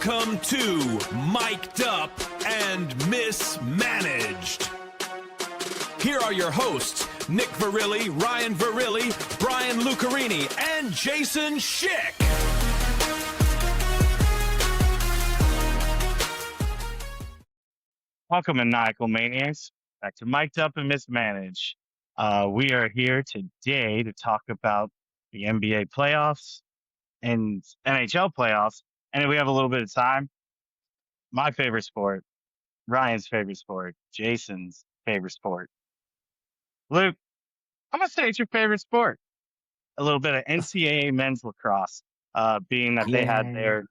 Welcome to Mic'd Up and Mismanaged. Here are your hosts, Nick Virilli, Ryan Virilli, Brian Lucarini, and Jason Schick. Welcome, Maniacal Maniacs, back to Mic'd Up and Mismanaged. We are here today to talk about the NBA playoffs and NHL playoffs. And if we have a little bit of time, my favorite sport, Ryan's favorite sport, Jason's favorite sport. Luke, I'm going to say it's your favorite sport. A little bit of NCAA men's lacrosse, being that they had their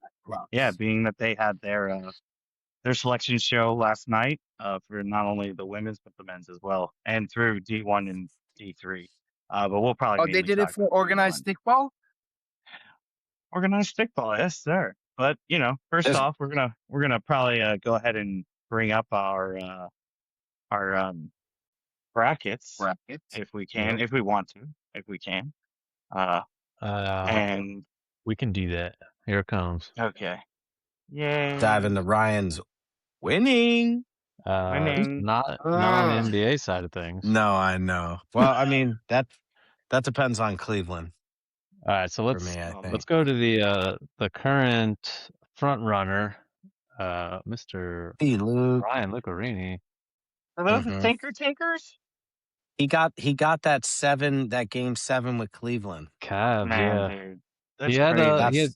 selection show last night for not only the women's but the men's as well, and through D1 and D3. But we'll probably. Oh, they did it for organized stickball. Organized stickball, yes, sir. But first off, we're gonna probably go ahead and bring up our brackets if we can, if we want to, if we can. And we can do that. Here it comes. Okay. Yay. Dive into Ryan's winning. Not on the NBA side of things. No, I know. Well, I mean that depends on Cleveland. All right, so let's go to the current front runner, Mr. Ryan Lucarini. Are those the Tinker Tinkers? He got that game 7 with Cleveland. Cavs, Man, yeah. dude,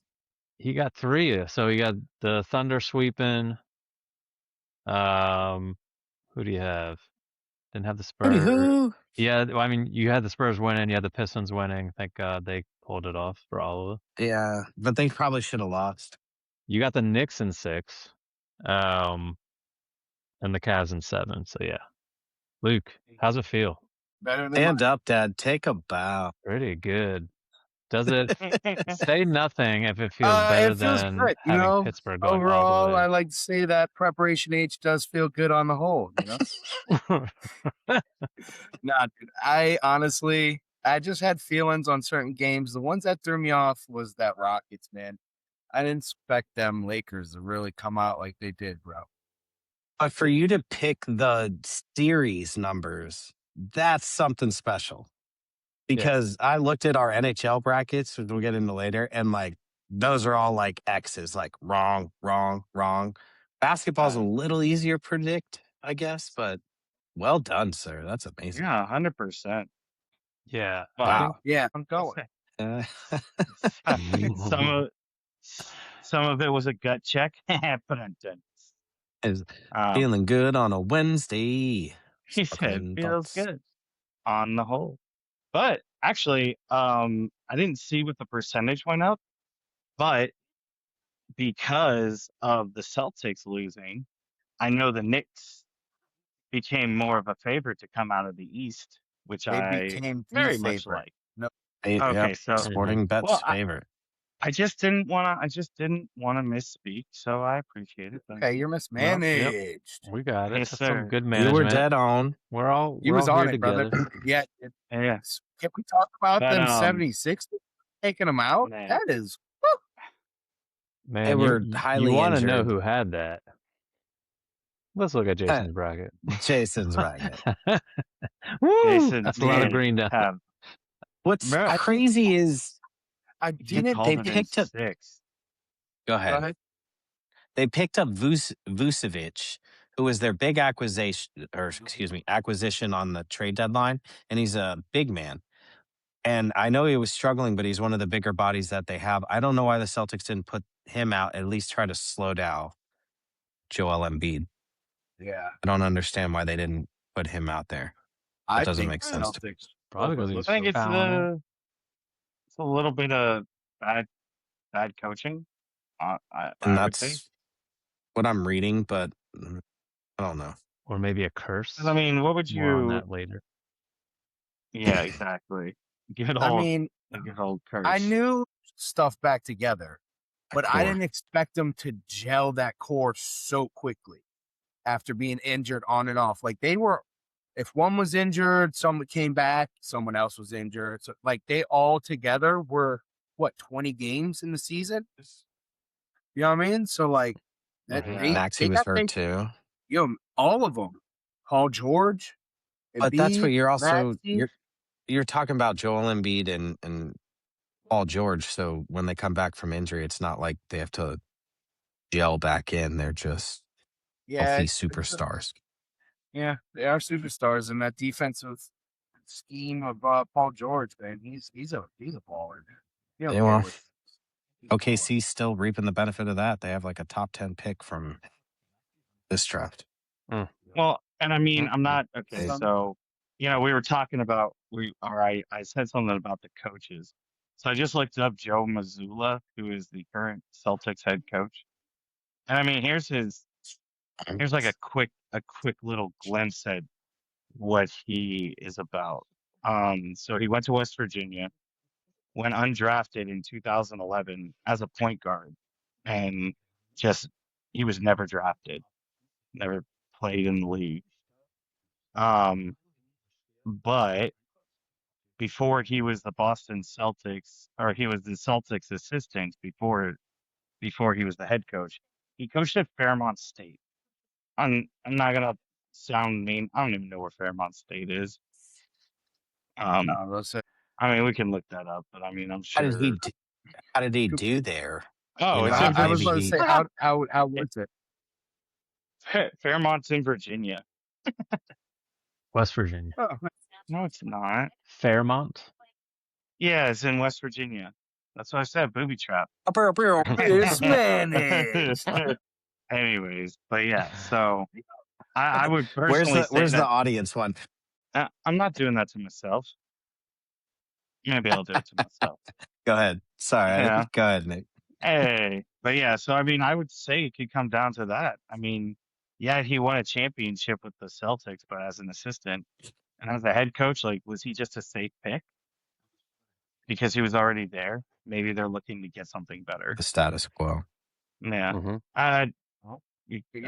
He got 3. So he got the Thunder sweeping. Who do you have? Didn't have the Spurs. Who? Yeah, I mean, you had the Spurs winning, you had the Pistons winning. Thank God they pulled it off for all of it. Yeah, but they probably should have lost. You got the Knicks in 6, and the Cavs in 7. So yeah, Luke, how's it feel? Better than Stand up, Dad. Take a bow. Pretty good. Does it say nothing if it feels better than good, having Pittsburgh going overall, all the way? I like to say that Preparation H does feel good on the whole. Nah, dude, I just had feelings on certain games. The ones that threw me off was that Rockets, man. I didn't expect them Lakers to really come out like they did, bro. But for you to pick the series numbers, that's something special. Because I looked at our NHL brackets, which we'll get into later, and those are all X's, wrong, wrong, wrong. Basketball's a little easier to predict, I guess, but well done, sir. That's amazing. Yeah, 100%. Yeah. Wow. Yeah, I'm going. Some of it was a gut check, but I'm done. Is feeling good on a Wednesday. He said feels good on the whole. But actually, I didn't see what the percentage went up, but because of the Celtics losing, I know the Knicks became more of a favorite to come out of the East, which I very much like. No. Okay, so Sporting Bet's favorite. I just didn't want to misspeak, so I appreciate it. Okay, you're mismanaged. Yep. We got it. Yes, That's sir. some good management. You were dead on. We're all You was all on here it, brother. together. Yeah. Yeah. Can we talk about But, them 76 taking them out? man. That is Man, They were you highly want to injured. know who had that? Let's look at Jason's bracket. Jason's bracket. Woo! Jason That's a lot of did green down. have- What's Bro, crazy is I he didn't. called they it in picked up- 6. go ahead. They picked up Vucevic, who was their big acquisition on the trade deadline, and he's a big man. And I know he was struggling, but he's one of the bigger bodies that they have. I don't know why the Celtics didn't put him out, at least try to slow down Joel Embiid. Yeah. I don't understand why they didn't put him out there. That doesn't make sense to me. Probably because I he's think it's fouling. it's a little bit of bad coaching. I And would say. that's what I'm reading, but I don't know. Or maybe a curse. 'Cause, I mean, what would More on you? that later. Yeah, exactly. Good I old, mean, good old curse. I knew stuff back together, but I Core. didn't expect them to gel that core so quickly after being injured on and off. They were, if one was injured, someone came back, someone else was injured. So they all together were 20 games in the season? You know what I mean? So like, that Mhm. Maxey was hurt too. all of them. Paul George, But that's what Embiid, you're also Maxey. you're talking about Joel Embiid and Paul George. So when they come back from injury, it's not like they have to gel back in. They're just Yeah, healthy it's superstars. yeah, they are superstars in that defensive scheme of Paul George. Man, he's a baller. He don't Yeah, care well, what. He's a baller. OKC's still reaping the benefit of that. They have like a top 10 pick from this draft. Well, and I mean, I'm not okay. Hey. So, we were talking about I said something about the coaches. So I just looked up Joe Mazzulla, who is the current Celtics head coach. And I mean, here's like a quick little glimpse at what he is about. So he went to West Virginia, went undrafted in 2011 as a point guard, and just he was never drafted, never played in the league. But before he was the Boston Celtics, or he was the Celtics assistant before he was the head coach, he coached at Fairmont State. I'm not gonna sound mean. I don't even know where Fairmont State is. Let's say, I mean, we can look that up, but I mean, I'm How did sure. he do there? Oh, it's I, in I was maybe going to he say, how was it? Fairmont's in Virginia. West Virginia. Oh, No, it's not. Fairmont. Yeah, it's in West Virginia. That's what I said. Booby trap. this man is. Anyways, but yeah, so I would personally say where's the that audience one? I'm not doing that to myself. Maybe I'll do it to myself. Go ahead. Sorry. Yeah. Go ahead, Nick. Hey, but yeah, so I mean, I would say it could come down to that. I mean, yeah, he won a championship with the Celtics, but as an assistant and as a head coach, like, was he just a safe pick because he was already there? Maybe they're looking to get something better. The status quo. Yeah. Mm-hmm. I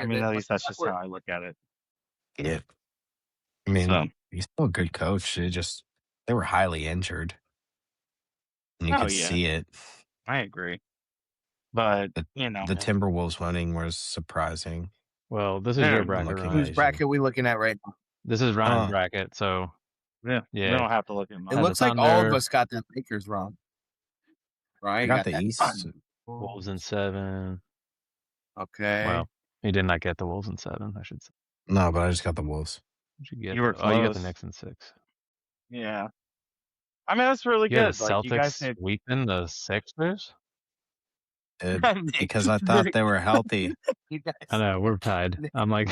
mean, at least that's just how I look at it. Yeah. I mean, So, he's still a good coach. They were highly injured. And you oh could yeah, see it. I agree. But The you know, Timberwolves winning was surprising. Well, this is Yeah, your I'm bracket, looking Ryan. Whose bracket we looking at right now? This is Ryan's bracket, so yeah, we yeah. don't have to look at It mine. Has looks the like all of Thunder, us got the Lakers wrong. Right? I got the East. Wolves in 7. Okay. Well, he did not get the Wolves in 7, I should say. No, but I just got the Wolves. What'd you get? You were Oh, you got the close. Knicks in 6. Yeah. I mean, that's really You had good. the Like, you guys Celtics said, sweeping the Sixers? Because I thought they were healthy. You guys, I know, we're tied. I'm like,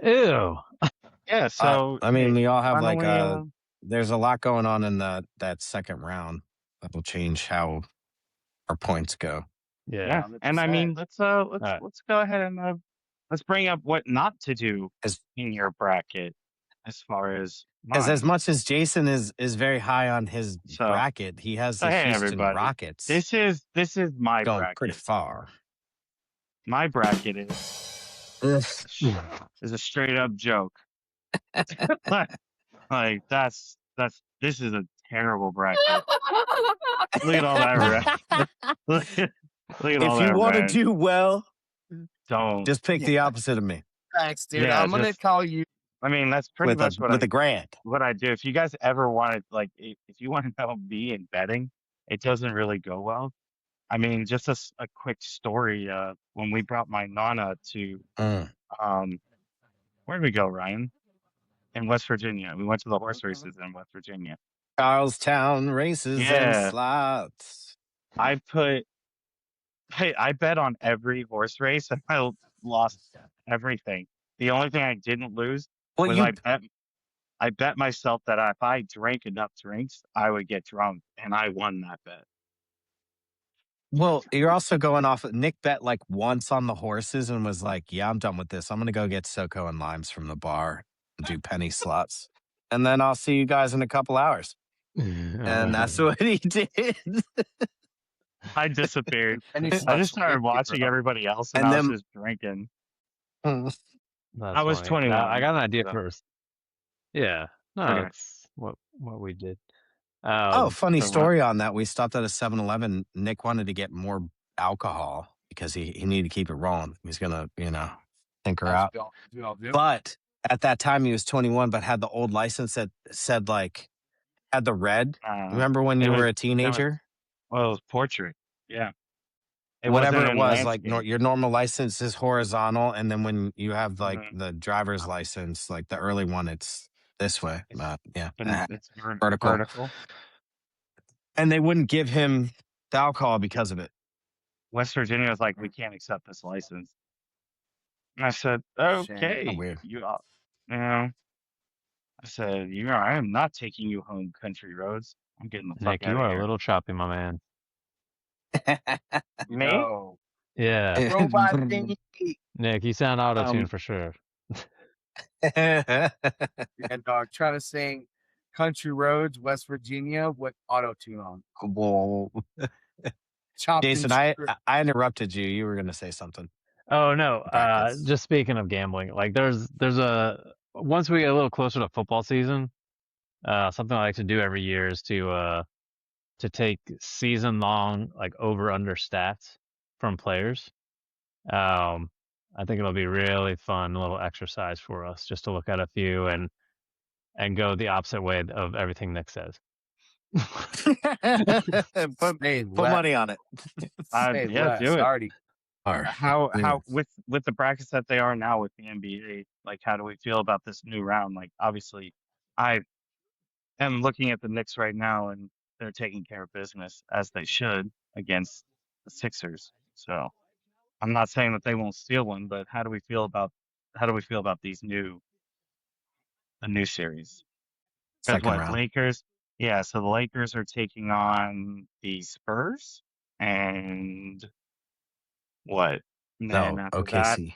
ew. yeah. So I mean, hey, we all have why like don't we, there's a lot going on in that second round that will change how our points go. yeah. 100%. And I mean, let's go ahead and let's bring up what not to do As in your bracket as far as as mine. much as Jason is very high on his So- bracket, he has the hey, Houston everybody. Rockets This is my going bracket. pretty far. My bracket is a straight up joke. like this is a terrible bracket. Look at all that red. Look at all If you that want to red. do well, Don't. just pick the opposite of me Thanks, dude. Yeah, I'm gonna just- call you. I mean, that's pretty with much a grand. what I do. If you guys ever wanted, like, if you want to know me in betting, it doesn't really go well. I mean, just a quick story. When we brought my Nana to, where did we go, Ryan? In West Virginia. We went to the horse races in West Virginia. Charlestown races Yeah. and slots. I bet on every horse race and I lost everything. The only thing I didn't lose Well, was I bet myself that if I drank enough drinks, I would get drunk, and I won that bet. Well, you're also going off. Nick bet like once on the horses and was like, "Yeah, I'm done with this. I'm gonna go get SoCo and limes from the bar and do penny slots, and then I'll see you guys in a couple hours." And that's what he did. I disappeared. And I just started watching everybody else, and And I was then- just drinking. That's I was funny. 21, I got an idea so- first. Yeah. No, Okay. that's what we did. Oh, funny so what? story on that. We stopped at a 7-Eleven. Nick wanted to get more alcohol. because he needed to keep it rolling. He's gonna, tinker That's out. But at that time he was 21, but had the old license that said had the red. Remember when you were a teenager? It was portrait. Yeah. It Whatever wasn't it in was, like landscape. your normal license is horizontal, and then when you have like Mhm. the driver's license, like the early one, it's this way. Yeah, And it's vertical. vertical. And they wouldn't give him the alcohol because of it. West Virginia was like, we can't accept this license. And I said, Oh, okay, weird. I said, I am not taking you home country roads. I'm getting the fuck Nick, out you of are a here. little choppy, my man. Me? No. Yeah. Robot thingy. Nick, you sound auto-tuned for sure. Yeah, dog. Trying to sing Country Roads, West Virginia with auto tune on. Whoa. Chopped and Jason, I interrupted you. You were going to say something. Oh no, Brackets. just speaking of gambling, like there's once we get a little closer to football season, something I like to do every year is to take season long like over under stats from players. I think it'll be really fun little exercise for us just to look at a few and go the opposite way of everything Nick says. put money on it. Do it. Already. How with the brackets that they are now with the NBA, like how do we feel about this new round? Like obviously, I am looking at the Knicks right now, and they're taking care of business as they should against the Sixers. So I'm not saying that they won't steal one, but how do we feel about the new series? Because Second what round. Lakers? Yeah, so the Lakers are taking on the Spurs, and what? And then No, after that, OKC.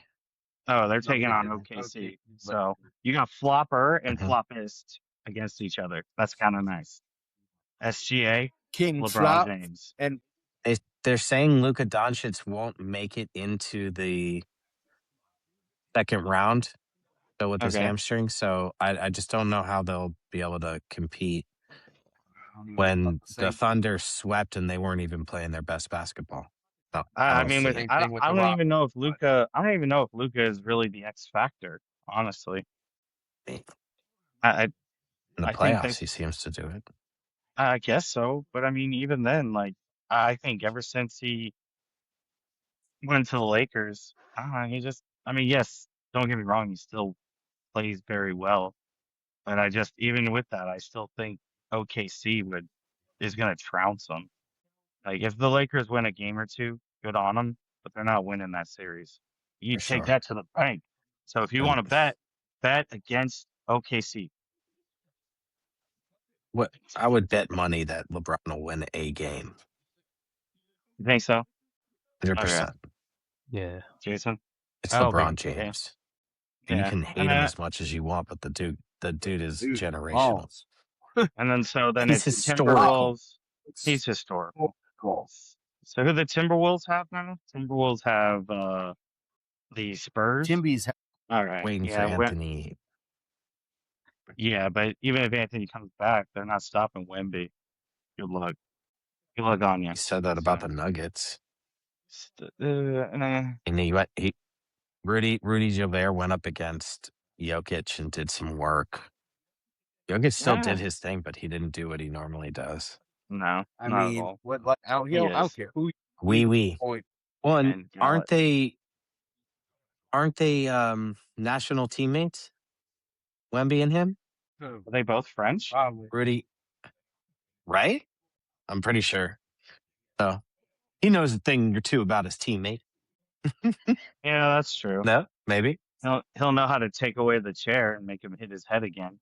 they're taking on OKC. So you got Flopper and Floppist against each other. That's kind of nice. SGA, King LeBron Flop James. and They're saying Luka Doncic won't make it into the second round, so with his Okay. hamstring. So I just don't know how they'll be able to compete when the Thunder swept and they weren't even playing their best basketball. No, I mean, see it. I don't even know if Luca. I don't even know if Luca is really the X factor. Honestly, I In the I think they. playoffs, he seems to do it. I guess so, but I mean, even then, like I think ever since he went to the Lakers, he just. I mean, yes, don't get me wrong, he still plays very well, but I just even with that, I still think OKC is going to trounce them. Like if the Lakers win a game or two, good on them, but they're not winning that series. You For take sure. that to the bank. So if you want to bet against OKC. What I would bet money that LeBron will win a game. You think so? 100%. Yeah. Jason? It's Oh, LeBron baby. James. Yeah. You can hate him as much as you want, but the dude is generational. And then He's it's historical. Timberwolves. He's historical. So who the Timberwolves have now? Timberwolves have the Spurs. Timbies. All right. Waiting for Anthony. Yeah, but even if Anthony comes back, they're not stopping Wemby. Good luck. Good luck on you. He said that about the Nuggets. And Rudy Gobert went up against Jokic and did some work. Jokic still did his thing, but he didn't do what he normally does. No, I not mean, at all. what? Like, I don't care who. Well, and aren't Gallup. they national teammates? Wemby and him? Are they both French? Probably. Rudy, right? I'm pretty sure. So he knows a thing or two about his teammate. Yeah, that's true. No, maybe. He'll know how to take away the chair and make him hit his head again.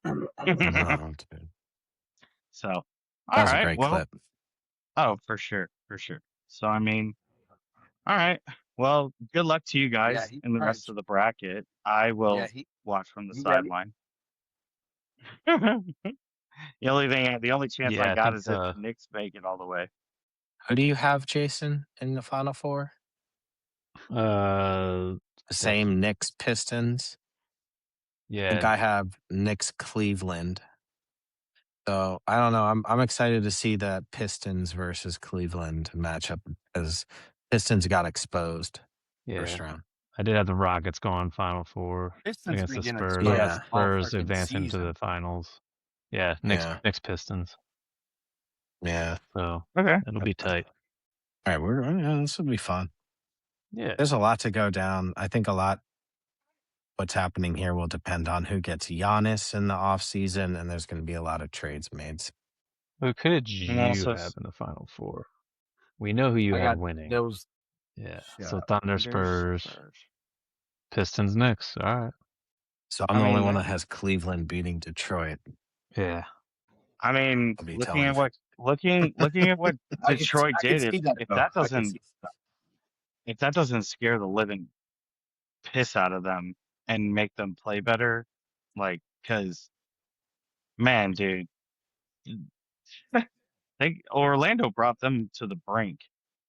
No, dude. So, all that was right, a great clip. Oh, for sure. So, I mean, all right. Well, good luck to you guys in the rest of the bracket. I will watch from the sideline. The only chance I got is if the Knicks make it all the way. Who do you have, Jason, in the Final Four? The same Knicks Pistons. Yeah. I think I have Knicks Cleveland. So I don't know. I'm excited to see that Pistons versus Cleveland matchup because Pistons got exposed Yeah, first round. I did have the Rockets going Final Four Pistons against the been getting Spurs. exposed Yeah. all Spurs freaking advancing to season. the finals. Yeah, Knicks Pistons. Yeah. So Okay. it'll be tight. All right, this will be fun. Yeah. There's a lot to go down. I think a lot what's happening here will depend on who gets Giannis in the offseason, and there's going to be a lot of trades made. Who could you And also have in the Final Four? We know who you I have got winning. those. Yeah. Yeah, So Thunder, Spurs, Pistons, Knicks. All right. So I'm the only one that has Cleveland beating Detroit. Yeah. I mean, I'll be looking at telling what I Detroit can did, see that, if though. that I can doesn't see that. if that doesn't scare the living piss out of them and make them play better, like, because man, dude, Orlando brought them to the brink.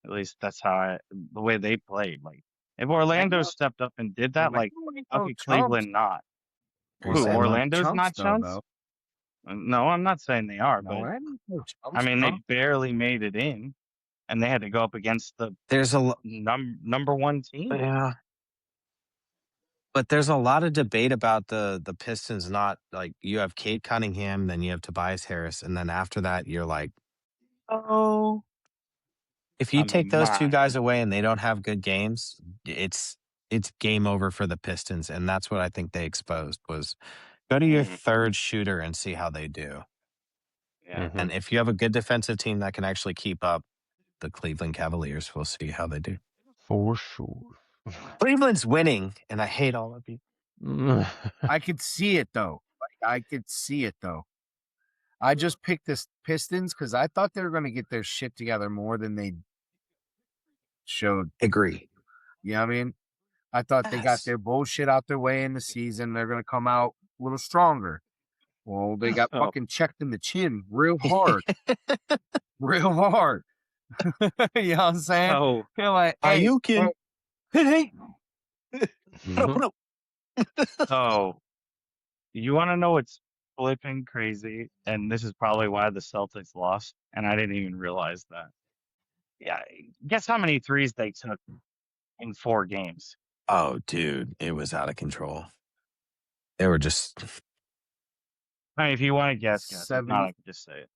At least that's how the way they played. Like, if Orlando stepped up and did that, like, how could Cleveland not? Are you Who, saying Orlando's chumps, not though, chumps? though. No, I'm not saying they are, No, but I ain't no chumps, I mean, they bro. barely made it in, and they had to go up against the there's a number one team. yeah, but there's a lot of debate about the Pistons. Not like you have Cade Cunningham, then you have Tobias Harris, and then after that you're like, Oh, if you take those two my. guys away and they don't have good games, it's game over for the Pistons, and that's what I think they exposed was go to your third shooter and see how they do. Yeah. And if you have a good defensive team that can actually keep up, the Cleveland Cavaliers, we'll see how they do. For sure. Cleveland's winning, and I hate all of you. I could see it, though. I could see it, though. I just picked the Pistons because I thought they were going to get their shit together more than they showed. Agree. You know what I mean? I thought they got their bullshit out their way in the season. They're going to come out a little stronger. Well, they got fucking checked in the chin real hard. Real hard. You know what I'm saying? So, You're like, hey, Ayukin. hey. so you want to know what's flipping crazy? And this is probably why the Celtics lost, and I didn't even realize that. Yeah, guess how many threes they took in 4 games? Oh, dude, it was out of control. They were just I mean, if you want to guess. If 70. not, I can just say it.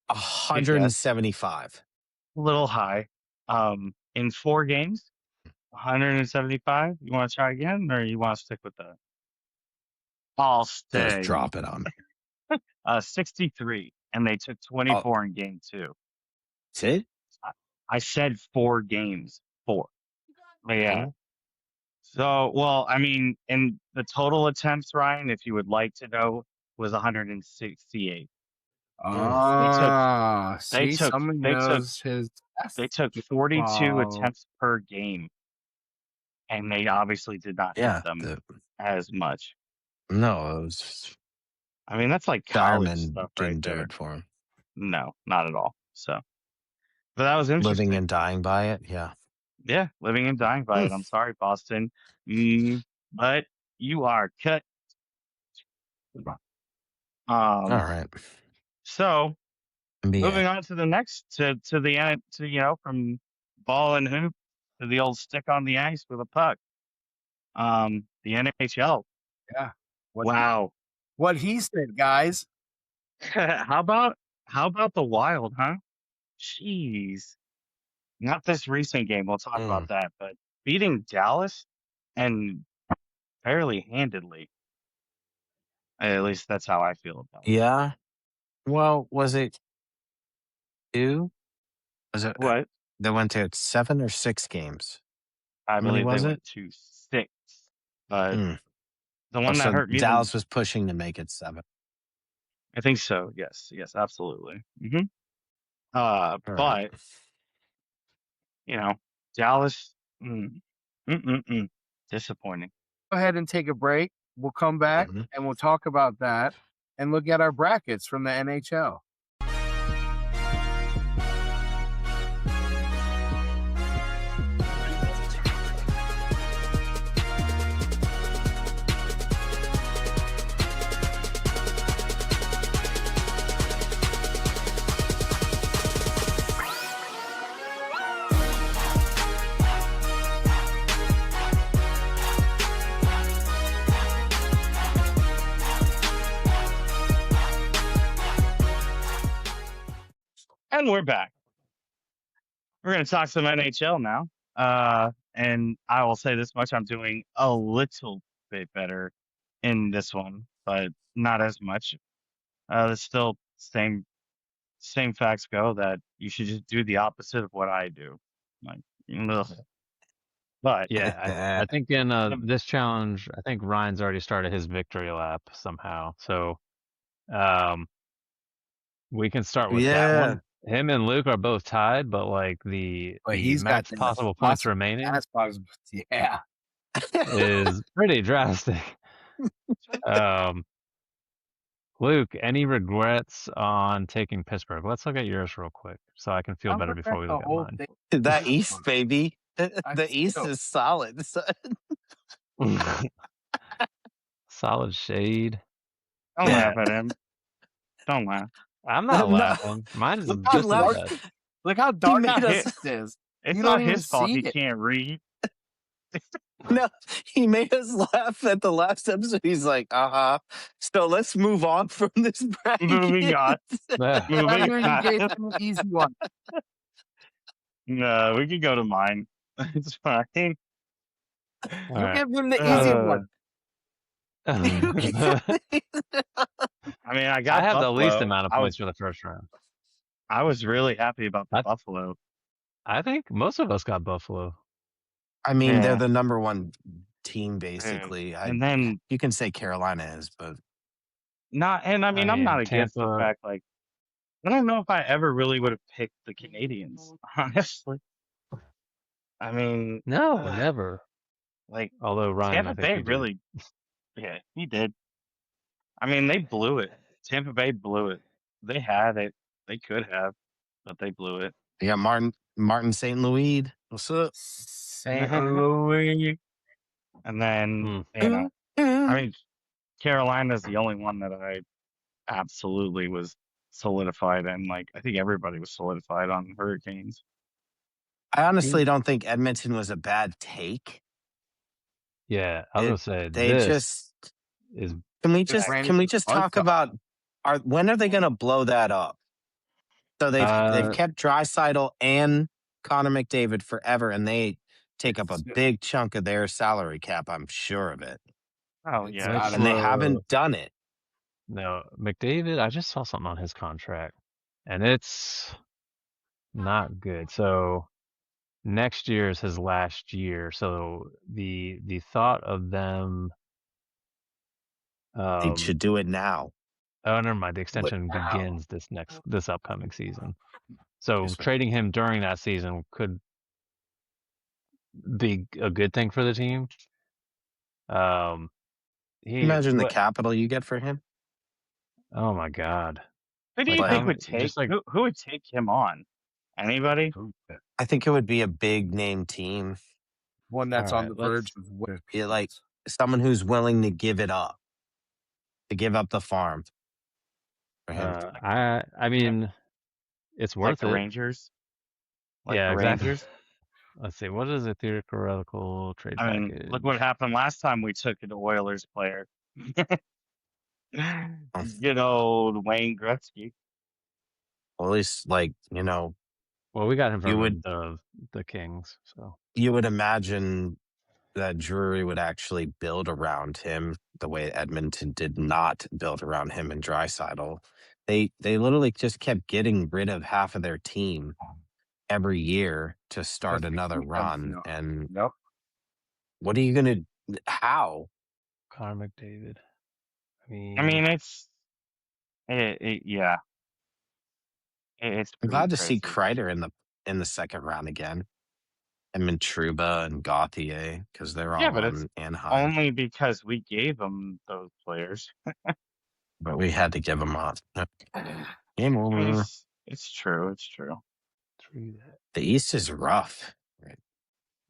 175. A little high. In 4 games, 175. You want to try again, or you want to stick with that? I'll stay. Just drop it on me. 63, and they took 24 in game 2. That's it? I said 4 games. 4. But yeah. So, well, I mean, in the total attempts, Ryan, if you would like to know, was 168. See, someone knows his. They took 42 Wow. attempts per game, and they obviously did not hit them as much. No, it was I mean, that's like college Diamond stuff didn't right do there. it for him. No, not at all. So, but that was interesting. Living and dying by it, yeah. Yeah, living and dying by it. I'm sorry, Boston. But you are cut. All right. So, NBA. moving on to the next, to the end, from ball and hoop to the old stick on the ice with a puck. The NHL. Yeah. Wow. What he said, guys. How about the Wild, huh? Jeez. Not this recent game. We'll talk about that, but beating Dallas and fairly handedly. At least that's how I feel about it. Yeah. Well, was it 2? Was it What? They went to 7 or 6 games? I believe was they it? went to 6. But the one that so hurt me. Dallas was pushing to make it 7. I think so. Yes, absolutely. All but right. Dallas, disappointing. Go ahead and take a break. We'll come back and we'll talk about that and look at our brackets from the NHL. And we're back. We're going to talk some NHL now. And I will say this much: I'm doing a little bit better in this one, but not as much. There's still same facts go that you should just do the opposite of what I do. Like, ugh. But Yeah, I think in this challenge, I think Ryan's already started his victory lap somehow. So we can start with that one. Him and Luke are both tied, but like the he's got max possible points remaining yeah. is pretty drastic. Luke, any regrets on taking Pittsburgh? Let's look at yours real quick so I can feel better before we look at mine. That East, baby. The East is solid. Solid shade. don't laugh at him. Don't laugh. I'm not laughing. Mine is just as bad. Look how dark it is. It's not his fault he can't read. No, he made us laugh at the last episode. He's like, so let's move on from this bracket. Moving on. Moving on. You gave him an easy one. No, we could go to mine. It's fine. You give him the easy one. I mean, I have Buffalo. the least amount of points for the first round. I was really happy about the Buffalo. I think most of us got Buffalo. I mean, they're the number one team, basically. And then you can say Carolina is, but not. And I mean, I'm not against the fact. Like, I don't know if I ever really would have picked the Canadians, honestly. I mean, no, never. Like, although Ryan, Tampa Bay really, yeah, he did. I mean, they blew it. Tampa Bay blew it. They had it. They could have, but they blew it. You got Martin St. Louis. What's up? St. Louis. And then, I mean, Carolina's the only one that I absolutely was solidified, and like I think everybody was solidified on Hurricanes. I honestly don't think Edmonton was a bad take. Yeah, I was gonna say they just is. Can we just talk about when are they going to blow that up? So they've kept Draisaitl and Connor McDavid forever, and they take up a big chunk of their salary cap. I'm sure of it. Oh yeah, and they haven't done it. No, McDavid. I just saw something on his contract, and it's not good. So next year is his last year. So the thought of them, they should do it now. Oh, never mind. The extension begins this upcoming season. So trading him during that season could be a good thing for the team. Imagine the capital you get for him. Oh my God! Who do you think would take? Who would take him on? Anybody? I think it would be a big name team. One that's on the verge of like someone who's willing to give it up, to give up the farm. For him. I mean, it's worth like it. The Rangers. Like the Rangers. Let's see. What is a theoretical trade package? Mean, look what happened last time we took an Oilers player. Good old Wayne Gretzky. Well, at least, well, we got him from the Kings. So you would imagine that Drury would actually build around him the way Edmonton did not build around him and Draisaitl. They literally just kept getting rid of half of their team every year to start another run. And what are you going to, how? Connor McDavid. I mean, yeah. It's I'm glad to see Kreider in the second round again. And Mintruba and Gauthier, because they're all on Anaheim. Only because we gave them those players. But we had to give them up. Game over. It's true. It's true. The East is rough. At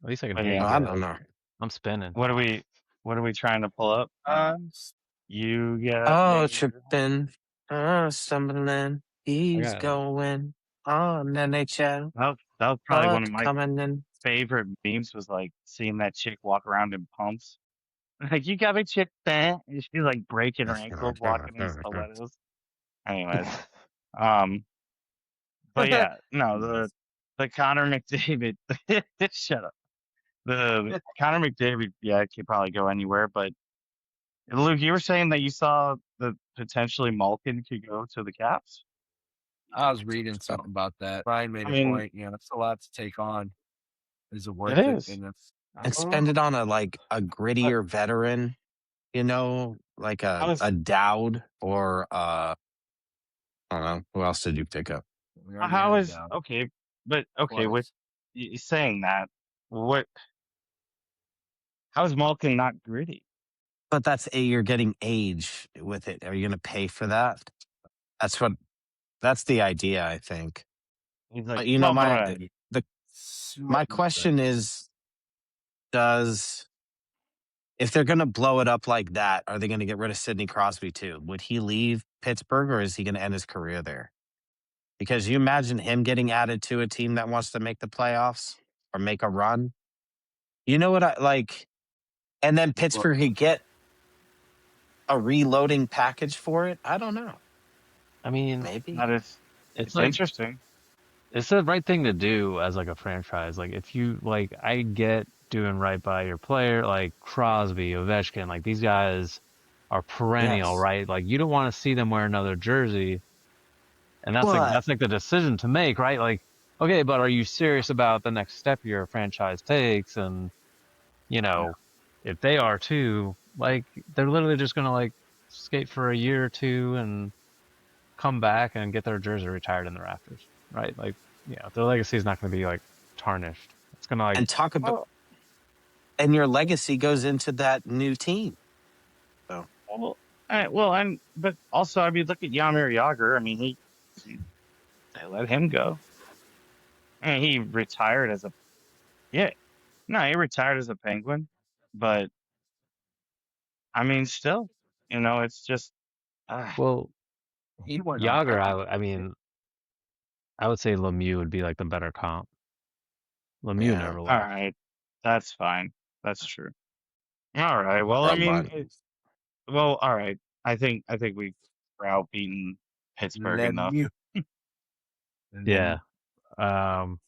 least I can. I don't know. I'm spinning. What are we trying to pull up? You got tripping, stumbling. He's going on NHL. That was probably one of my favorite memes. Was like seeing that chick walk around in pumps. Like, you got me chick that, and she's like breaking her ankles walking in stilettos. Anyways, But yeah, no, the Connor McDavid. Shut up. The Connor McDavid, yeah, it could probably go anywhere. But Luke, you were saying that you saw the potentially Malkin could go to the Caps. I was reading something about that. Brian made I a mean, point. It's a lot to take on. Is it it worth it? is. And it's And spend it on a grittier veteran, like I was a Dowd or I don't know, who else did you pick up? we already how had is Dow okay, but okay with twice. saying that, what? How is Malkin not gritty? But you're getting age with it. Are you going to pay for that? That's the idea, I think. He's like, But well, my question is, if they're going to blow it up like that, are they going to get rid of Sidney Crosby too? Would he leave Pittsburgh, or is he going to end his career there? Because you imagine him getting added to a team that wants to make the playoffs or make a run. You know what I like? And then Pittsburgh could get a reloading package for it. I don't know. I mean, Maybe. that is it's it's like interesting. it's the right thing to do as like a franchise. Like if you like, I get doing right by your player, like Crosby, Ovechkin, like these guys are perennial, Yes. right? Like you don't want to see them wear another jersey, and But that's like the decision to make, right? Like, okay, but are you serious about the next step your franchise takes? And if they are too, like they're literally just gonna like skate for a year or two and come back and get their jersey retired in the rafters, right? Like, their legacy is not going to be like tarnished. It's going to like, and talk about Well, and your legacy goes into that new team. So but also, I mean, look at Jaromir Jagr. I mean, they let him go, and he retired as a yeah. No, he retired as a Penguin, but I mean, still, it's just uh, well, He went on. Yager, I mean, I would say Lemieux would be like the better comp. Lemieux yeah, never all left. right. That's fine. That's true. All right. Well, I Rum mean, bun. well, all right. I think we've outbeaten Pittsburgh enough. Lemieux. Yeah.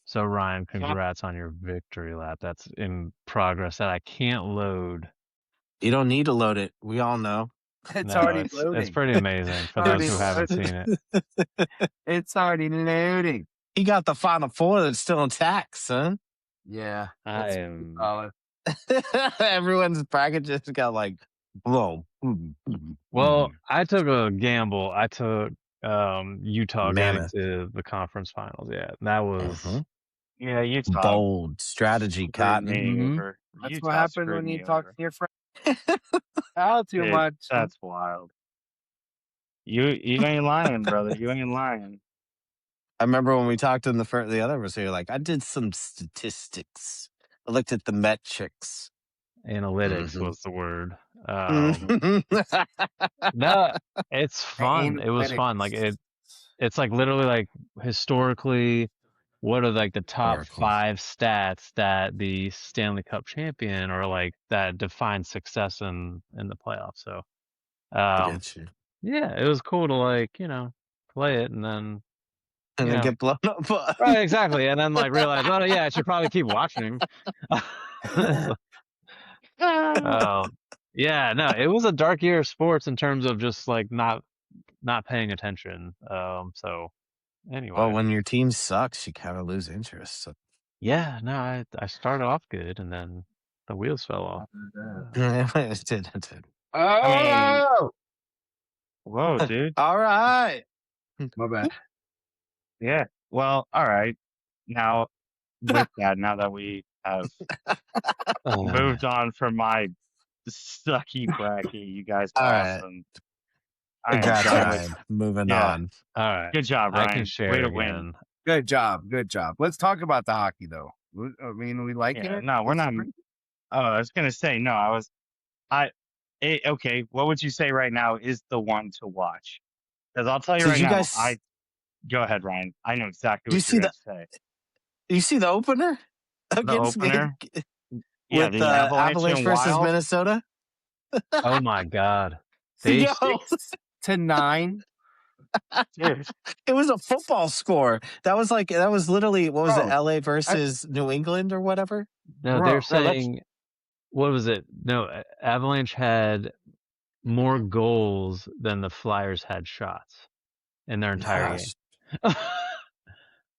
So Ryan, Yeah. congrats on your victory lap. That's in progress that I can't load. You don't need to load it. We all know. It's No, already it's loading. pretty amazing for those who haven't seen it. It's already loading. He got the Final Four that's still intact, son. Yeah. I It's am solid. Everyone's bracket just got like blow. Well, I took a gamble. I took Utah getting Mammoth. to the conference finals. Yeah, that was Mhm. Yeah, Utah Bold strategy, screwed Cotton. me over. That's Utah what happens screwed when you me talk over. to your friend. Out too Dude, much. that's wild. You ain't lying, brother. You ain't lying. I remember when we talked in the other episode, you're like, I did some statistics. I looked at the metrics. analytics Mhm. was the word. Mhm. No, it's fun. It was fun. Like Analytics. it's like literally like historically, what are like the top Oracle. 5 stats that the Stanley Cup champion or like that define success in the playoffs? So, I um, get you. yeah, it was cool to like play it and then And you then know. get blown up. Right, exactly. And then like realize, oh yeah, I should probably keep watching. So, yeah, no, it was a dark year of sports in terms of just like not paying attention. So Well, anyway, when your team sucks, you kind of lose interest. So. yeah, no, I started off good and then the wheels fell off. It did. I mean, Oh, whoa, dude. All right. my bad. Yeah. Well, all right. Now, with that, now that we have moved on from my sucky bracket, you guys All lost, right. and I am Congrats, done with. Ryan. Moving Yeah. on. All right, Good job, I can Ryan. share Way to again. win. Good job. Good job. Let's talk about the hockey, though. I mean, we liking Yeah. it? No, we're not. Oh, I was gonna say no. Okay. What would you say right now is the one to watch? Because I'll tell you Did right you now. guys Go ahead, Ryan. I know exactly do you what you're see gonna the say. you see the opener The against opener. Yeah, with the Avalanche Avalanche and versus Wild. Oh my God, Yo, 6-9. Dude, It was a football score. That was literally, what was it, LA versus New England or whatever? No, they're saying, what was it? No, Avalanche had more goals than the Flyers had shots in their entire Gosh. game.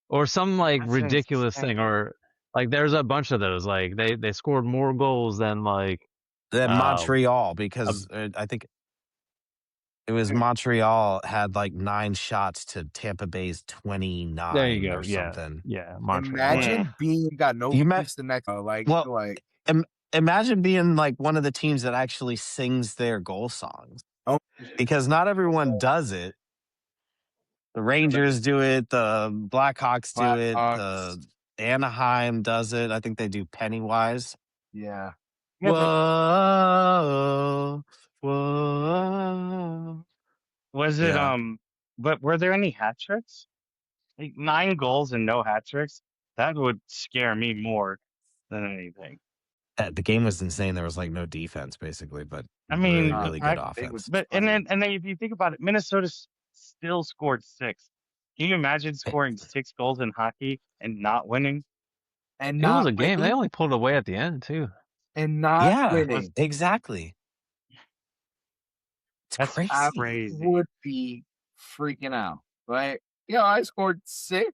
Or some like That's ridiculous thing, insane. or like there's a bunch of those. Like they scored more goals than like Montreal, because I think it was Montreal had like 9 shots to Tampa Bay's 29 there you go. or Yeah. something. Yeah. Montreal. Imagine being got no You points the next imagine being like one of the teams that actually sings their goal songs, oh, because not everyone does it. The Rangers do it, the Blackhawks do it, the Anaheim does it. I think they do Pennywise. yeah. Whoa, whoa. Was it Yeah. but were there any hat tricks? Like 9 goals and no hat tricks? That would scare me more than anything. The game was insane. There was like no defense basically, but I mean, really good offense. but and then if you think about it, Minnesota still scored 6. Can you imagine scoring 6 goals in hockey and not winning? And It was not a game. winning, They only pulled away at the end too. and not winning. Exactly. It's That's crazy. I crazy. would be freaking out. Like, I scored 6.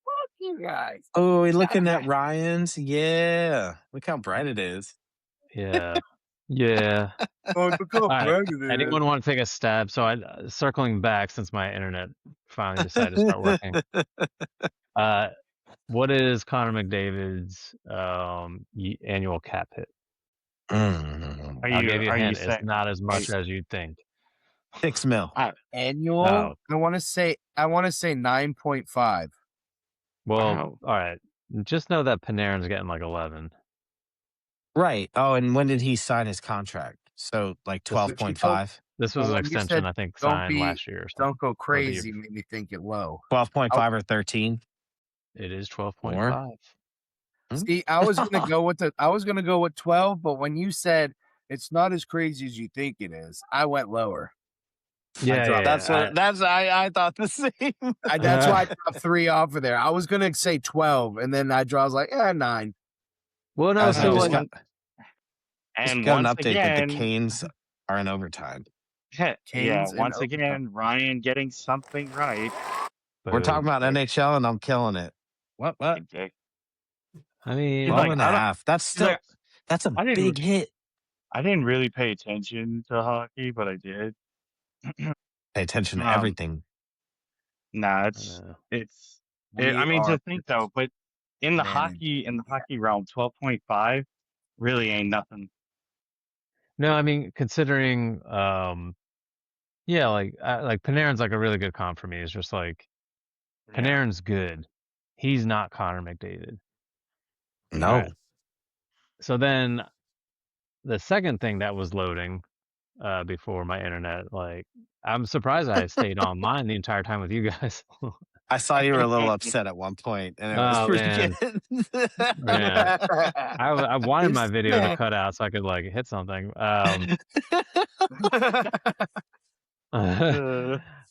Fuck you guys. Oh, we're looking at Ryan's. Yeah. Look how bright it is. Yeah. Yeah. Oh, look how All right. bright it is. Anyone want to take a stab? So circling back since my internet finally decided to start working. What is Connor McDavid's annual cap hit? I'll give you a hint. It's not as much as you'd think. $6 million. Annual? Oh. I want to say 9.5. Well, all right. Just know that Panarin's getting like 11. Right. Oh, and when did he sign his contract? So like 12.5. This was an extension, I think, signed last year. Or something. Don't go crazy. Made me think it low. 12.5 or 13. It is 12.5. See, I was gonna go with 12, but when you said it's not as crazy as you think it is, I went lower. Yeah, I thought the same. That's why I dropped 3 off of there. I was gonna say 12, and then I was like, 9. Well, no, so just got and an once update again, that the Canes are in overtime. Once again, Ryan getting something right. We're talking about NHL, and I'm killing it. What? I mean, 12.5. That's a big hit. I didn't really pay attention to hockey, but I did. Pay attention to everything. Nah, I mean, to think though, but in the hockey realm, 12.5 really ain't nothing. No, I mean, considering, yeah, like Panarin's like a really good comp for me. It's just like Panarin's good. He's not Connor McDavid. No. Right. So then the second thing that was loading before my internet, like, I'm surprised I stayed online the entire time with you guys. I saw you were a little upset at one point, and it was pretty good. Yeah. I wanted my video to cut out so I could like hit something. I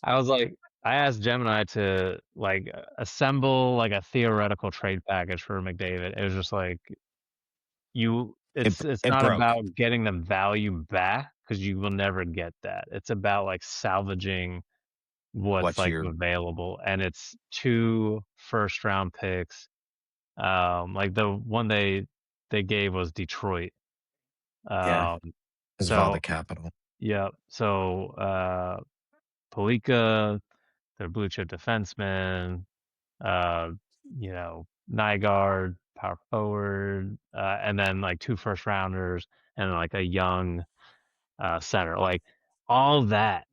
was like, I asked Gemini to like assemble like a theoretical trade package for McDavid. It was just like it's not about getting the value back, because you will never get that. It's about like salvaging what's like available, and it's 2 first-round picks. Like the one they gave was Detroit. Because of all the capital. Yeah. So Palika, their blue chip defenseman, Nygaard, power forward, and then like 2 first rounders and like a young center. Like all that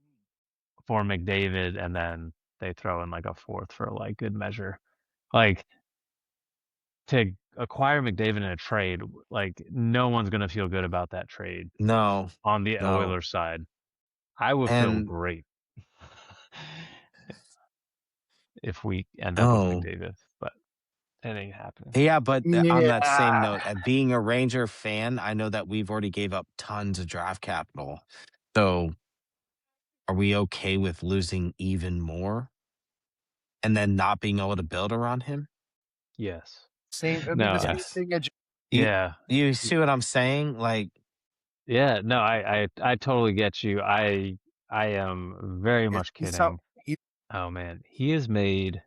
for McDavid, and then they throw in like a 4th for like good measure. Like to acquire McDavid in a trade, like no one's gonna feel good about that trade. No. On the Oilers side, I would feel great if we end up with McDavid, but it ain't happening. Yeah, but on that same note, being a Ranger fan, I know that we've already gave up tons of draft capital. So are we okay with losing even more and then not being able to build around him? Yes. Same. I mean, No. the same thing. Yeah. You see what I'm saying? Like, Yeah. No, I totally get you. I am very much kidding. Oh man, he has made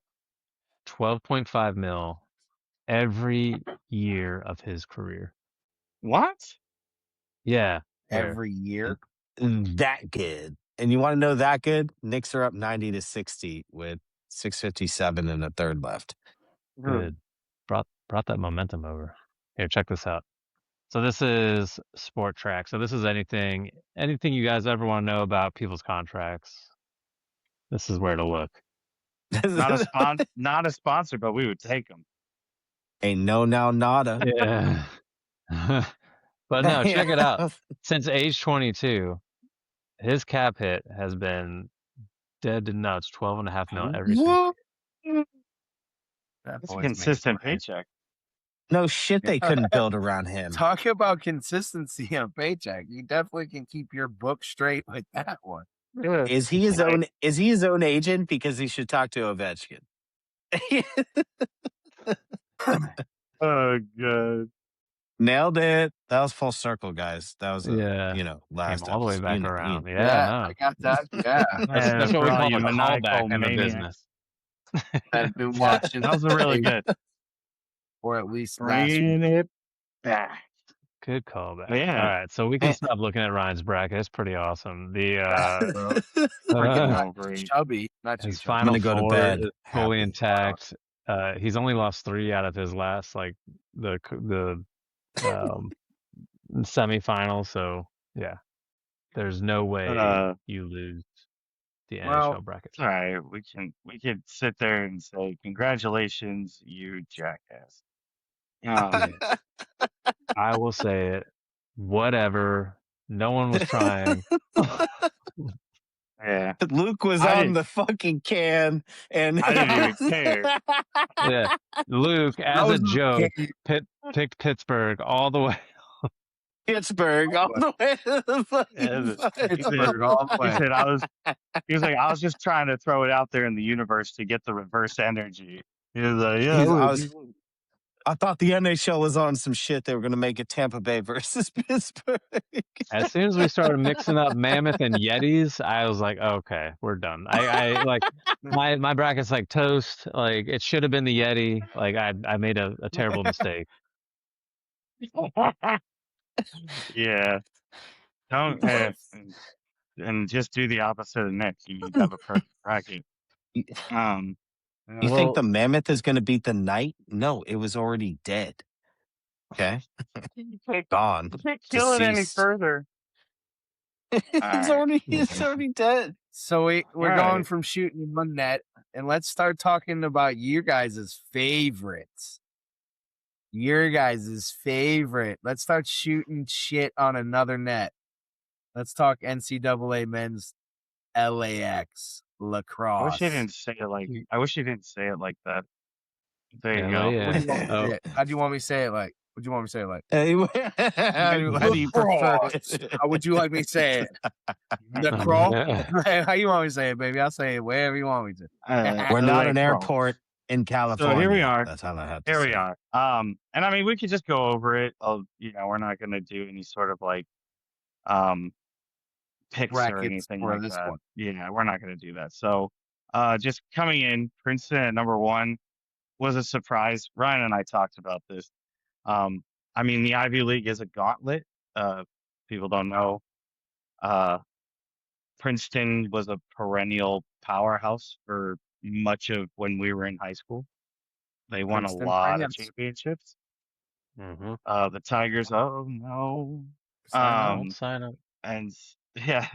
12.5 mil every year of his career. What? Yeah. every year. that good. And you want to know that good? Knicks are up 90-60 with 6:57 in the third left. Good. Brought that momentum over. Here, check this out. So this is Sport Track. So this is anything you guys ever want to know about people's contracts. This is where to look. Not a sponsor, but we would take them. Ain't no now nada. Yeah. But no, check it out. Since age 22, his cap hit has been dead to nuts, 12.5 mil every single year. That's a consistent paycheck. No shit, they couldn't build around him. Talk about consistency on paycheck. You definitely can keep your book straight with that one. Yeah. Is he his own? Is he his own agent? Because he should talk to Ovechkin. Oh god. Nailed it. That was full circle, guys. That was Yeah. last Came all the way episode. back You know, around. you- Yeah, no. I got that. Yeah, That's what we for all call you a maniacal callback in the maniacs. business. I've been watching. That was really good. Or at least last week. Bringing it back. Good callback. Yeah. All right, so we can stop looking at Ryan's bracket. It's pretty awesome. The Not chubby. Not too his chubby. final gonna go to four bed is fully happy. intact. He's only lost 3 out of his last the semifinal. So yeah, there's no way you lose the NHL bracket. All right, we could sit there and say congratulations, you jackass. I will say it. Whatever. No one was trying. Yeah. Luke was on the fucking can, and I didn't even care. Yeah. Luke, as a joke, picked Pittsburgh all the way. Pittsburgh all the way to the fucking Pittsburgh all the way. He was like, I was just trying to throw it out there in the universe to get the reverse energy. He was like, yeah. I thought the NHL was on some shit. They were going to make it Tampa Bay versus Pittsburgh. As soon as we started mixing up Mammoth and Yetis, I was like, okay, we're done. I like my bracket's like toast. Like it should have been the Yeti. Like I made a terrible mistake. Yeah. Don't and just do the opposite of Nick. You have a perfect bracket. You think the Mammoth is going to beat the Knight? No, it was already dead. Okay, gone. You can't kill it any further. It's already dead. So we're going from shooting one net, and let's start talking about your guys' favorites. Your guys' favorite. Let's start shooting shit on another net. Let's talk NCAA men's LAX lacrosse. I wish you didn't say it like that. There you go. Yeah. How do you want me to say it like? What do you want me to say it like? How do you prefer it? How would you like me to say it? Lacrosse? How you want me to say it, baby? I'll say it wherever you want me to. We're not an airport in California. So here we are. That's all I have to Here say. we are. And I mean, we could just go over it. We're not going to do any sort of like picks brackets or anything for like this that. one. Yeah, we're not going to do that. So just coming in, Princeton at number 1 was a surprise. Ryan and I talked about this. I mean, the Ivy League is a gauntlet. People don't know. Princeton was a perennial powerhouse for much of when we were in high school. They won a lot of championships. Mm-hmm. The Tigers, oh no. Sign up. And yeah,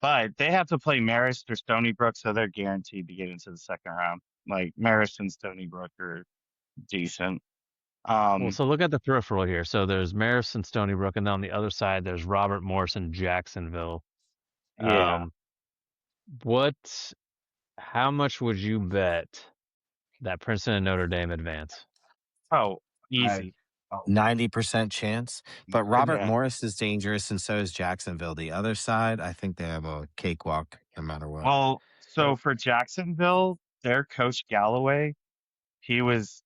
but they have to play Marist or Stony Brook, so they're guaranteed to get into the second round. Like Marist and Stony Brook are decent. Well, so look at the peripheral here. So there's Marist and Stony Brook, and then on the other side there's Robert Morris and Jacksonville. Yeah. How much would you bet that Princeton and Notre Dame advance? Oh, easy. 90% chance. But Robert Morris is dangerous, and so is Jacksonville. The other side, I think they have a cakewalk. no matter what. Well, so for Jacksonville, their coach Galloway, he was,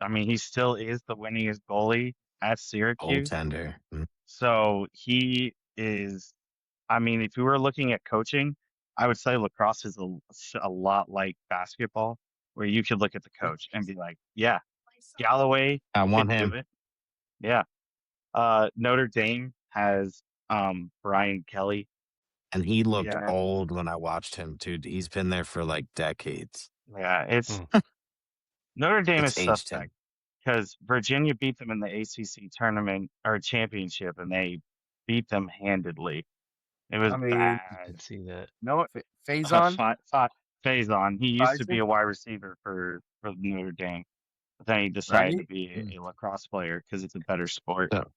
I mean, he still is the winningest goalie at Syracuse. Goaltender. So he is, I mean, if you were looking at coaching, I would say lacrosse is a lot like basketball, where you could look at the coach and be like, yeah, Galloway I want could do him. it. Yeah. Notre Dame has Brian Kelly. And he looked Yeah. old when I watched him, dude. He's been there for like decades. Yeah, it's Notre Dame is It's aged suspect him. because Virginia beat them in the ACC tournament or championship, and they beat them handedly. It was I mean, I bad. did see that. no, Faison, Faison. He used to be Pfizer, a wide receiver for Notre Dame, but then he decided to right? be a lacrosse player because it's a better sport. So,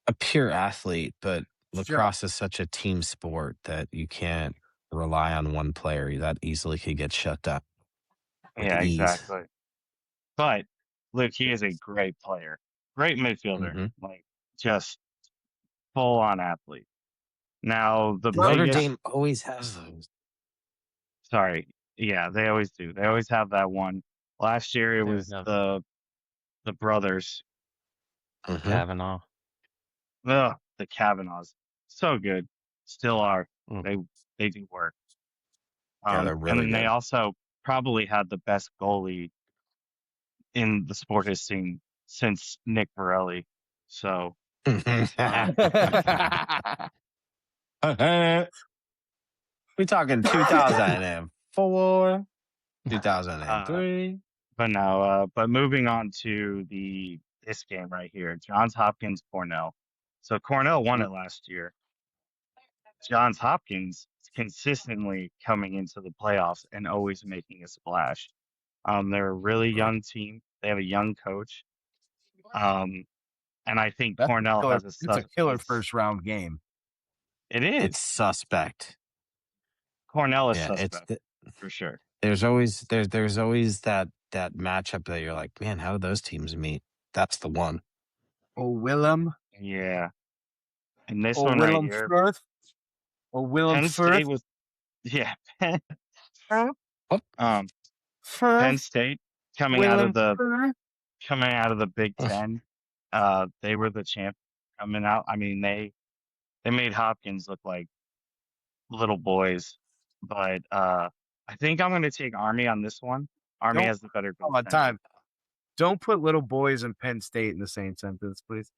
a pure athlete, but Sure. lacrosse is such a team sport that you can't rely on one player. That easily could get shut down. with Yeah, ease. exactly. But look, he is a great player, great midfielder, Mhm. like just full on athlete. Now the Notre biggest, Dame always has those. sorry, yeah, they always do. They always have that one. Last year it They was have the brothers, Mhm. Kavanaugh. the Kavanaughs, so good, still are. Mm. They do work. Yeah, they're And really then they good. also probably had the best goalie in the sport has seen since Nick Varelli. So we talking 2004, uh, 2003. but no, but moving on to this game right here, Johns Hopkins Cornell. So Cornell won it last year. Johns Hopkins is consistently coming into the playoffs and always making a splash. They're a really young team. They have a young coach. And I think That's Cornell killer. has It's a killer first round game. It It's is. suspect. Cornell is Yeah, suspect for sure. there's always that matchup that you're like, man, how do those teams meet? That's the one. Oh, Willem. Yeah. And this Oh, one right Willem here, Firth. Oh, Willem Penn State Firth. was, yeah. What? Penn Firth. State coming out Willem of the Firth. Big Ten. They were the champ coming out. I mean, they made Hopkins look like little boys, but I think I'm gonna take Army on this one. Army Don't- has the better All my goaltender. time. Don't put little boys and Penn State in the same sentence, please.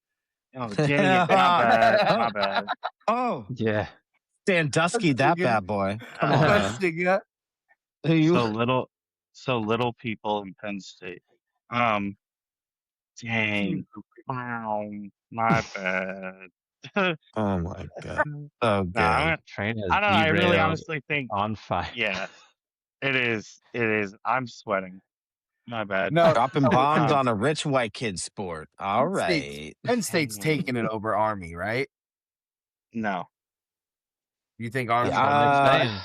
Oh, dang it! My bad. My bad. Oh, Yeah. Sandusky, that Yeah. bad boy. Come Uh, on, man. Busting up. So little people in Penn State. Dang. Wow. My bad. Oh my god. So good. Nah, Train has I don't know. I really derailed honestly think, on fire. yeah, it is. It is. I'm sweating. My bad. No, Dropping no, bombs Um, on a rich white kid sport. All right. Penn State's Dang it. taking it over Army, right? No. You think Army? That's what Nick's Uh, saying.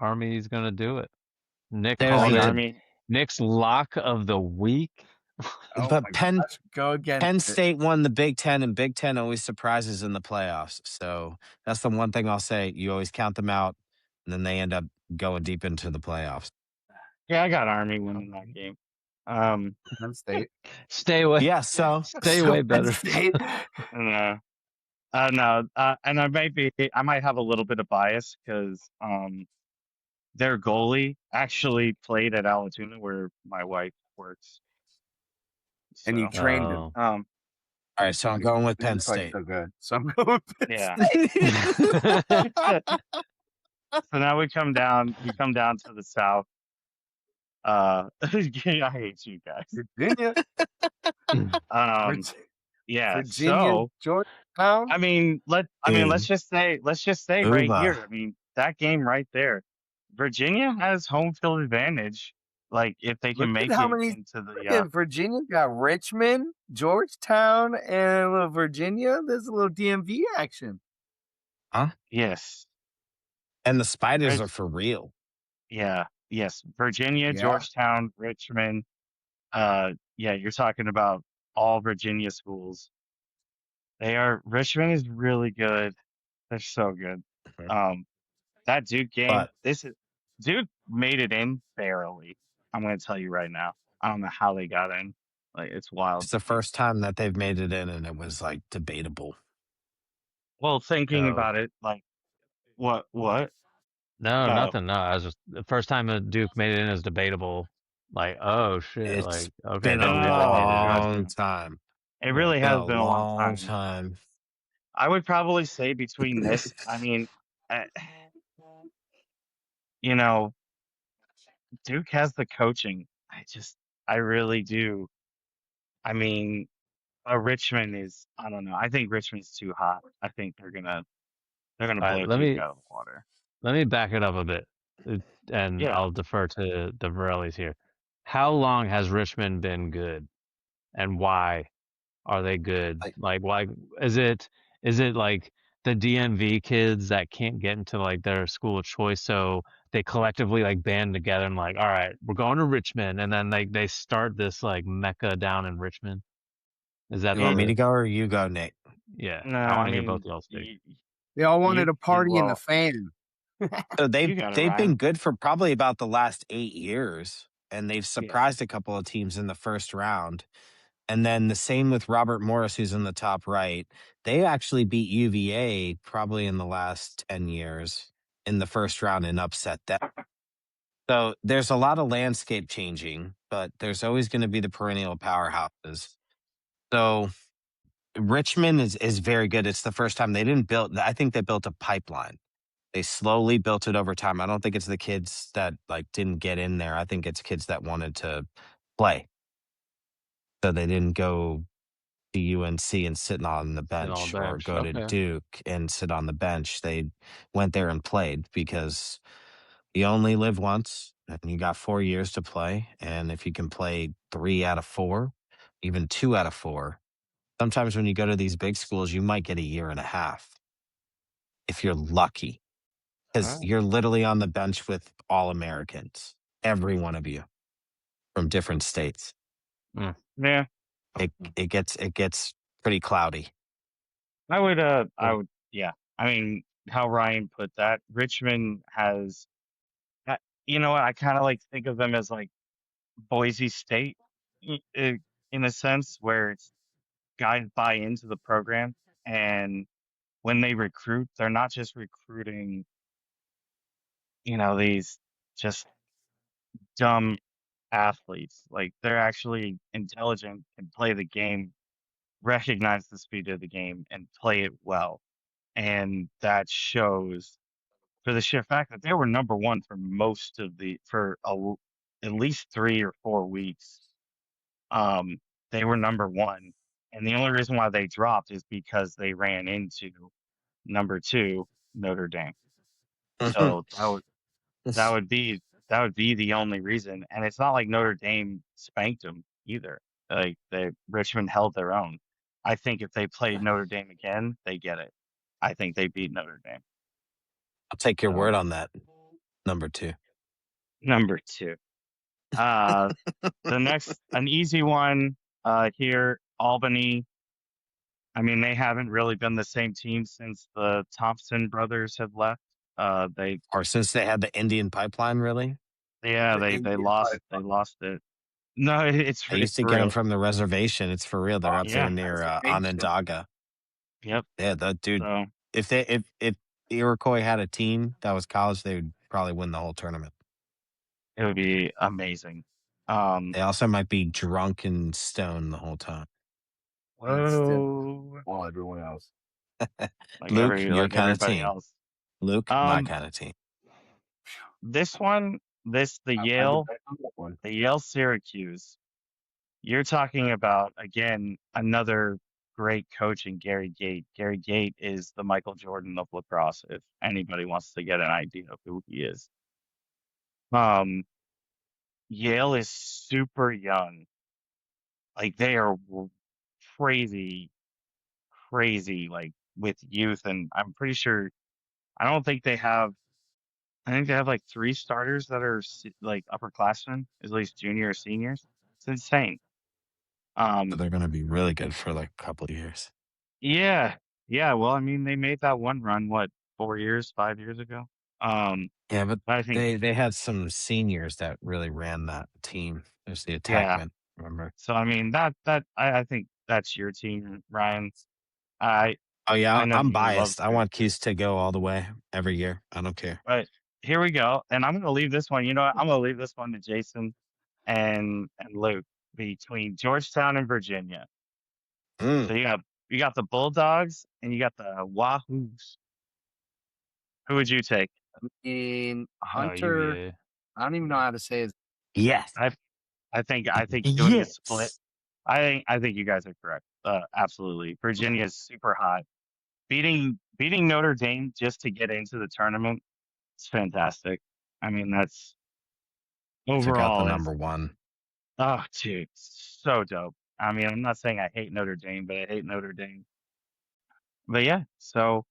Army's gonna do it. Nick There's called the- it. Army. Nick's lock of the week. Oh but my Penn gosh, go against Penn it. State won the Big Ten, and Big Ten always surprises in the playoffs. So that's the one thing I'll say. You always count them out, and then they end up going deep into the playoffs. Yeah, I got Army winning that game. Penn State. Stay away. Yeah, so Stay So way Penn better. State. No. No. And I might have a little bit of bias because their goalie actually played at Alatoona where my wife works. And you So, trained him. Oh. all right, so I'm going with Penn That's why he's State. so good. So I'm going with Penn yeah. State. So now we come down to the south. I hate you guys. Virginia. Yeah. Virginia. So Georgetown. I mean, let's just say right Uva. here. I mean, that game right there. Virginia has home field advantage. Like if they can Look at make how it many into the in Virginia got Richmond, Georgetown, and a little Virginia. There's a little DMV action. yes. And the Spiders Rich- are for real. Yeah. Yes. Virginia, Yeah. Georgetown, Richmond. Yeah, you're talking about all Virginia schools. Richmond is really good. They're so good. Mhm. that Duke game, But Duke made it in barely. I'm going to tell you right now. I don't know how they got in. Like, it's wild it's to the me. first time that they've made it in, and it was like debatable. Well, thinking So about it, like, what? No, Oh, nothing. No, I was just the first time a Duke made it in is debatable. Like, oh shit, it's like okay, been they a really made it in. long gotcha. time. It Yeah. really Been has a been a long long time. time. I would probably say between this, I mean, uh, you know, Duke has the coaching. I really do. I mean, Richmond is, I don't know. I think Richmond's too hot. I think they're gonna All right, blow Duke out of the water. let me back it up a bit, and Yeah. I'll defer to the Varellis here. How long has Richmond been good, and why are they good? Like, Like, why is it like the DMV kids that can't get into like their school of choice, so they collectively like band together and like, all right, we're going to Richmond, and then they start this like mecca down in Richmond. Is that you want me It to the go or you go, Nate? yeah? No, I I want to hear both mean, of y'all speak. They all wanted a party in the well, fan. So you got it, they've been Ryan. good for probably about the last 8 years, and they've Yeah. surprised a couple of teams in the first round. And then the same with Robert Morris, who's in the top right. They actually beat UVA probably in the last 10 years in the first round and upset them. So there's a lot of landscape changing, but there's always going to be the perennial powerhouses. So Richmond is very good. It's the first time they didn't build, I think they built a pipeline. They slowly built it over time. I don't think it's the kids that like didn't get in there. I think it's kids that wanted to play. So they didn't go to UNC and sit on the Sit on bench the or bench. go to Okay. Duke and sit on the bench. They went there and played because you only live once and you got 4 years to play. And if you can play 3 out of 4, even 2 out of 4, sometimes when you go to these big schools, you might get a year and a half if you're lucky because Oh, you're literally on the bench with all Americans, every one of you from different states. Mm. yeah. It gets pretty cloudy. I would, yeah. I mean, how Ryan put that, Richmond has, uh, you know what? I kind of like think of them as like Boise State, i- i- in a sense, where it's guys buy into the program, and when they recruit, they're not just recruiting, these just dumb athletes. Like they're actually intelligent and play the game, recognize the speed of the game, and play it well. And that shows for the sheer fact that they were number one for most of at least 3 or 4 weeks. Um, they were number one, and the only reason why they dropped is because they ran into number two Notre Dame. So that would be that would be the only reason, and it's not like Notre Dame spanked them either. Like Richmond held their own. I think if they played Notre Dame again, they get it. I think they beat Notre Dame. I'll take your word So on that. Number two. number two. Uh, the next an easy one here, Albany. I mean, they haven't really been the same team since the Thompson brothers have left. They Or since they had the Indian pipeline, really? yeah, The they Indian lost pipe. they lost it. No, I it's used to for get them real. from the reservation. It's for real. They're On up there Yeah. the near reservation. Onondaga. Yep. Yeah, that dude. So If Iroquois had a team that was college, they would probably win the whole tournament. it would be amazing. They also might be drunk and stoned the whole time. And still, Whoa, while everyone else. Luke, your like kind of everybody team. else. Luke, my Um, kind of team. this one, I depend on that one. The Yale Syracuse. You're talking about again another great coach in Gary Gate. Gary Gate is the Michael Jordan of lacrosse. If anybody wants to get an idea of who he is, um, Yale is super young. Like they are crazy, crazy, like with youth, and I'm pretty sure. I don't think they have. I think they have like 3 starters that are like upperclassmen, at least junior or seniors. It's insane. But Um, they're going to be really good for like a couple of years. yeah, yeah. Well, I mean, they made that one run, what, 4 years, 5 years ago? Yeah, but I think they had some seniors that really ran that team. There's the yeah. attackman, remember? So I mean I think that's your team, Ryan. I Oh I yeah, know I'm you would love biased. I to, want Cuse to go all the way every year. I don't care. but here we go. And I'm gonna leave this one. You know what? I'm gonna leave this one to Jason and Luke between Georgetown and Virginia. Mm. So you got the Bulldogs and you got the Wahoos. Who would you take? In Oh, Hunter, UVA. I don't even know how to say his. Yes. I think doing the split. Yes. I think you guys are correct. Absolutely. Virginia is super hot. Beating Notre Dame just to get into the tournament is fantastic. I mean, that's Took out the overall is number one. oh dude, so dope. I mean, I'm not saying I hate Notre Dame, but I hate Notre Dame. But yeah, so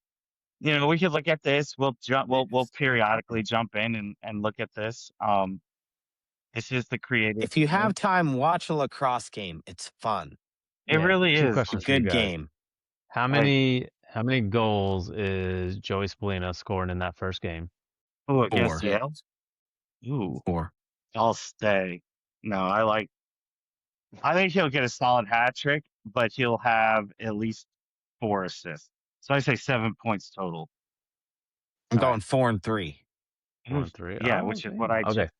you know, we could look at this. We'll periodically jump in and look at this. It's just the creative If you team. have time, watch a lacrosse game. It's fun. It Yeah. really Two is. It's a questions for you good guys. game. How Like, many goals is Joey Spallina scoring in that first game? oh, against 4. Yale. Ooh, 4. I'll stay. No, I think he'll get a solid hat trick, but he'll have at least 4 assists. So I say 7 points total. I'm All right. going 4 and 3. 4 and 3. Yeah, Oh, which is what damn. I Okay. just.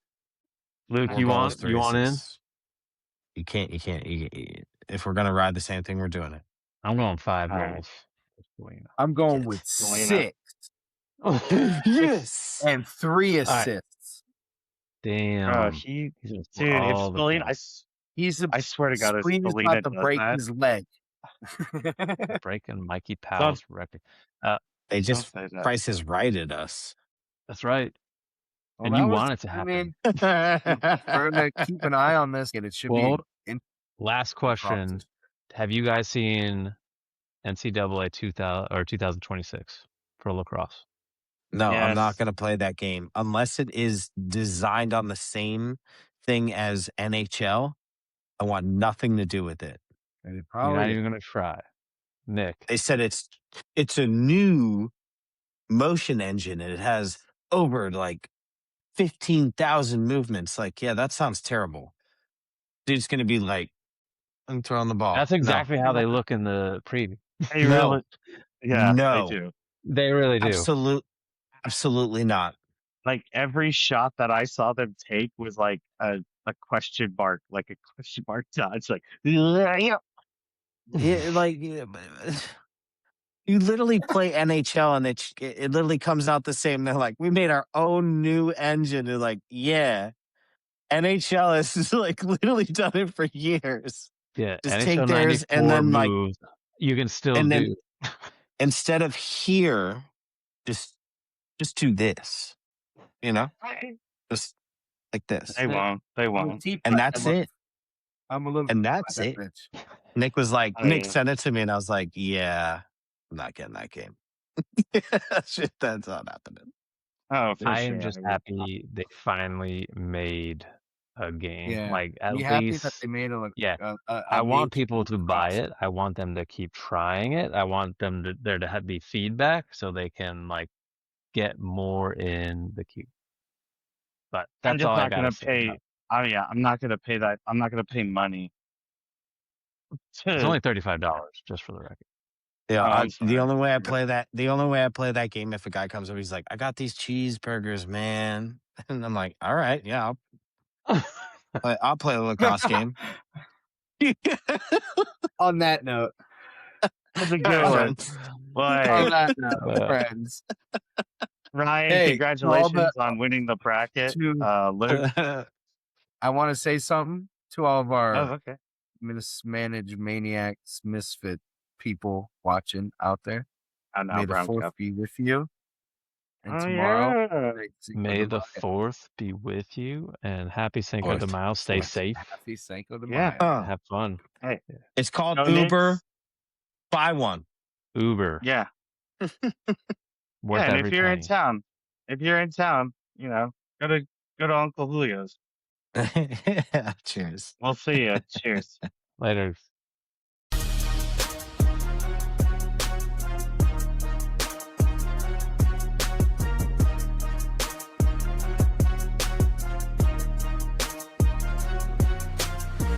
Luke, 4 you goals, want 3 in? assists. You can't. If we're gonna ride the same thing, we're doing it. I'm going 5 All right. goals. for Spallina. I'm going Get with Selena. 6 yes. and 3 All right. assists. Damn. He, He's gonna score dude, if all the Spallina, points. I swear to God, if Spallina's about Spallina to does break that, his leg. Breaking Mikey don't, Powell's record. They don't just say that. prices righted us. That's right. Well, And that you was, want it to happen. we're gonna keep an eye on this, and it should Well, be in last question. Have you guys seen NCAA 2000 or 2026 for lacrosse? No, I'm not Yes. going to play that game unless it is designed on the same thing as NHL. I want nothing to do with it. And it You're probably not even gonna try, Nick. They said it's a new motion engine and it has over like 15,000 movements. Like, yeah, that sounds terrible. Dude's going to be like, I'm throwing the ball. That's exactly how they look in the preview. They No. really, yeah, they No, do. They really do. absolutely not. Like every shot that I saw them take was like a question mark, like a question mark dodge. Like, yeah. Yeah, like you literally play NHL and it literally comes out the same. They're like, we made our own new engine. They're like, yeah, NHL has like literally done it for years. Yeah, Just NHL take theirs 94 and then like, moves you can still and do. then instead of here, just do this, you know, just like this, They won't. They won't. and that's it. I'm a little. And that's that it. bitch. Nick was like, I Nick mean, sent it to me, and I was like, yeah, I'm not getting that game. Shit, that's not happening. oh, for I sure. am just happy they finally made a game. Yeah. Like at Be happy least that they made a yeah. a I want major people to buy lacrosse. it. I want them to keep trying it. I want them to there to be feedback so they can like get more in the queue. But I'm that's just all I not gotta gonna say. pay. Oh yeah, I'm not gonna pay that. I'm not gonna pay money. It's To, only $35 just for the record. Yeah, oh, I'm the sorry. only way I play that game, if a guy comes up, he's like, I got these cheeseburgers, man. And I'm like, all right, yeah, I'll play a lacrosse game. On that note, That's a good one. Friends. Well, on hey, that note, friends. Ryan, Hey, congratulations on winning the bracket. to Luke. I want to say something to all of Oh, our okay. mismanaged maniacs, misfit people watching out there. Oh, no, May the Brown fourth Cup. be with you. And Oh, tomorrow, yeah. May the 4th be with you and happy Cinco de Fourth. Mayo. Stay Fourth. safe. happy Cinco de Yeah. Mayo. Have fun. Hey, It's called go Uber. Knicks. Buy one. Uber. Yeah. Worth Yeah, and every if you're in penny. town, you know, go to Uncle Julio's. Cheers. We'll see you. Cheers. Later.